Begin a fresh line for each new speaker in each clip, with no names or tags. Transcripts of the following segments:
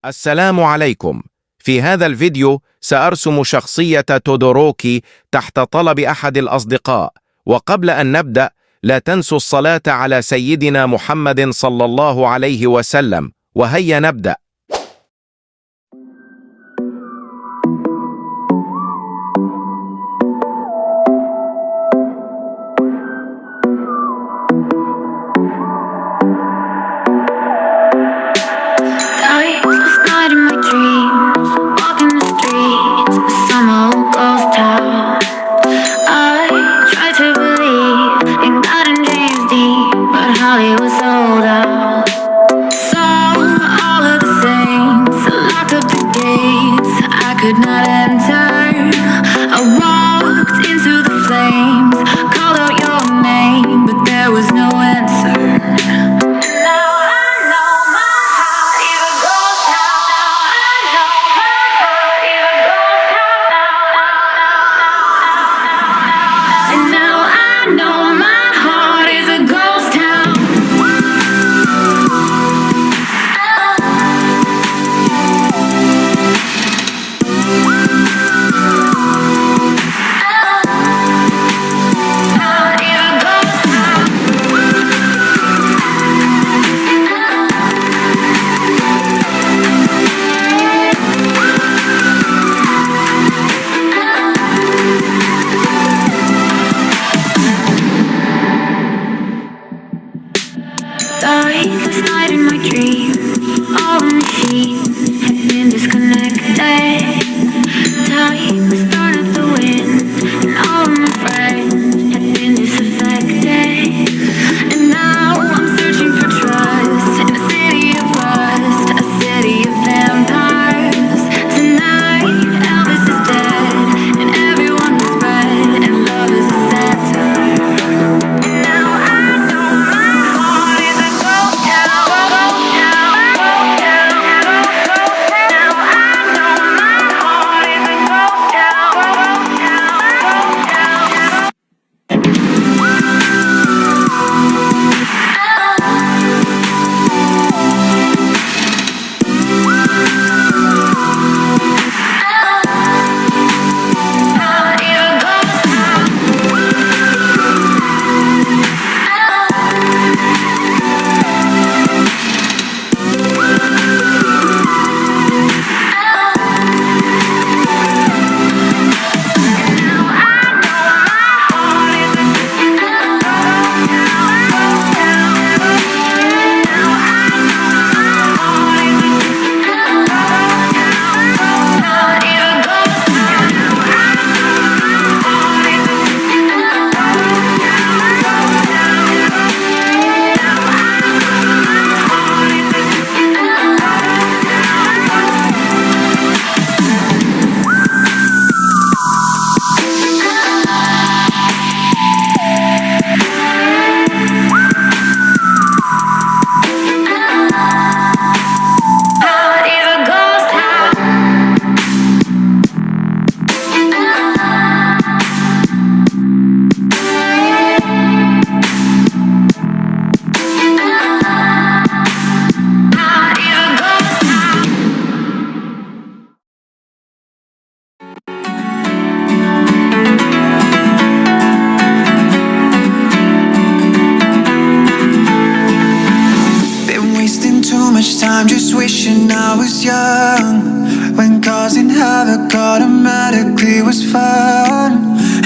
السلام عليكم. في هذا الفيديو سأرسم شخصية تودوروكي تحت طلب أحد الأصدقاء. وقبل أن نبدأ لا تنسوا الصلاة على سيدنا محمد صلى الله عليه وسلم. وهيا نبدأ.
I'm just wishing I was young, when causing havoc automatically was fun.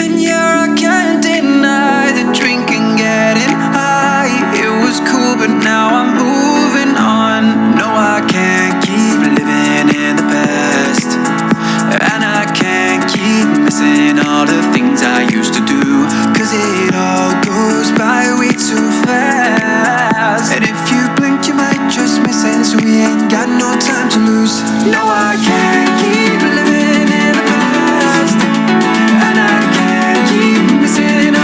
And yeah, I can't deny the drinking, getting high, it was cool, but now I'm moving on. No, I can't keep living in the past, and I can't keep missing all the things I used to do, cause it all goes by way too fast. And if you blink you might just miss it, so we ain't got no time to lose. No, I can't keep living in the past, and I can't keep missing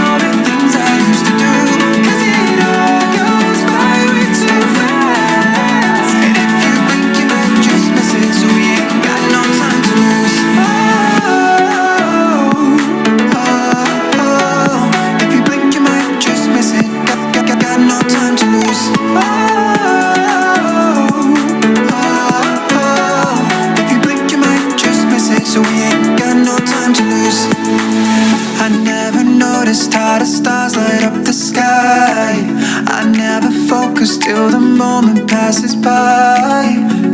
passes by.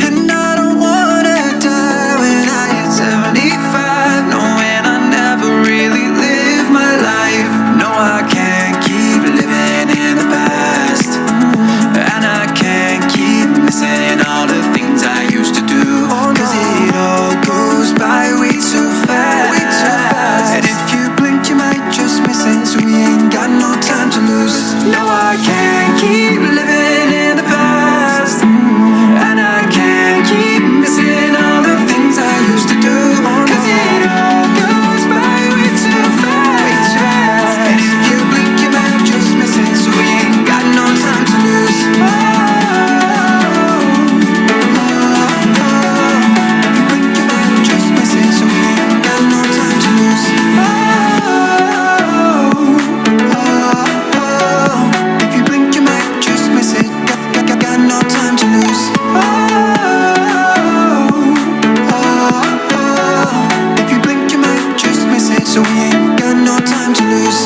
And I don't wanna die when I hit 75, knowing I never really lived my life. No, I can't keep living in the past, and I can't keep missing all the things I used to do. Cause it all goes by way too fast, way too fast. And if you blink you might just miss it, so we ain't got no time to lose. No, I can't keep living in the past, and I can't keep missing all the things I used to do. Cause it all goes by way too fast, way too fast. And if you blink you might just miss it, so we ain't got no time to lose. If you blink you might just miss it, so we ain't got no time to lose. If you blink you might just miss it, got no time to lose. If you blink you might just miss it, so we ain't got no time to lose.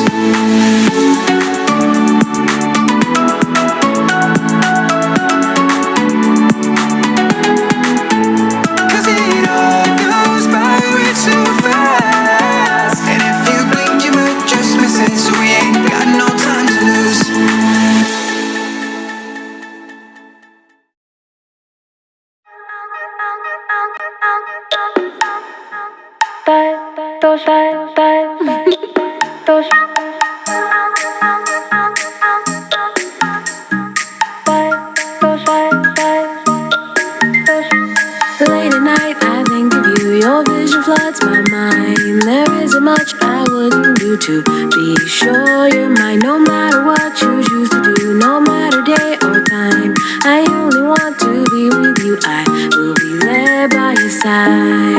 Cause it all goes by way too fast, and if you blink you might just miss it, so we ain't got no time to lose.
Late at night, I think of you. Your vision floods my mind. There isn't much I wouldn't do to be sure you're mine. No matter what you choose to do, no matter day or time, I only want to be with you. I will be there by your side.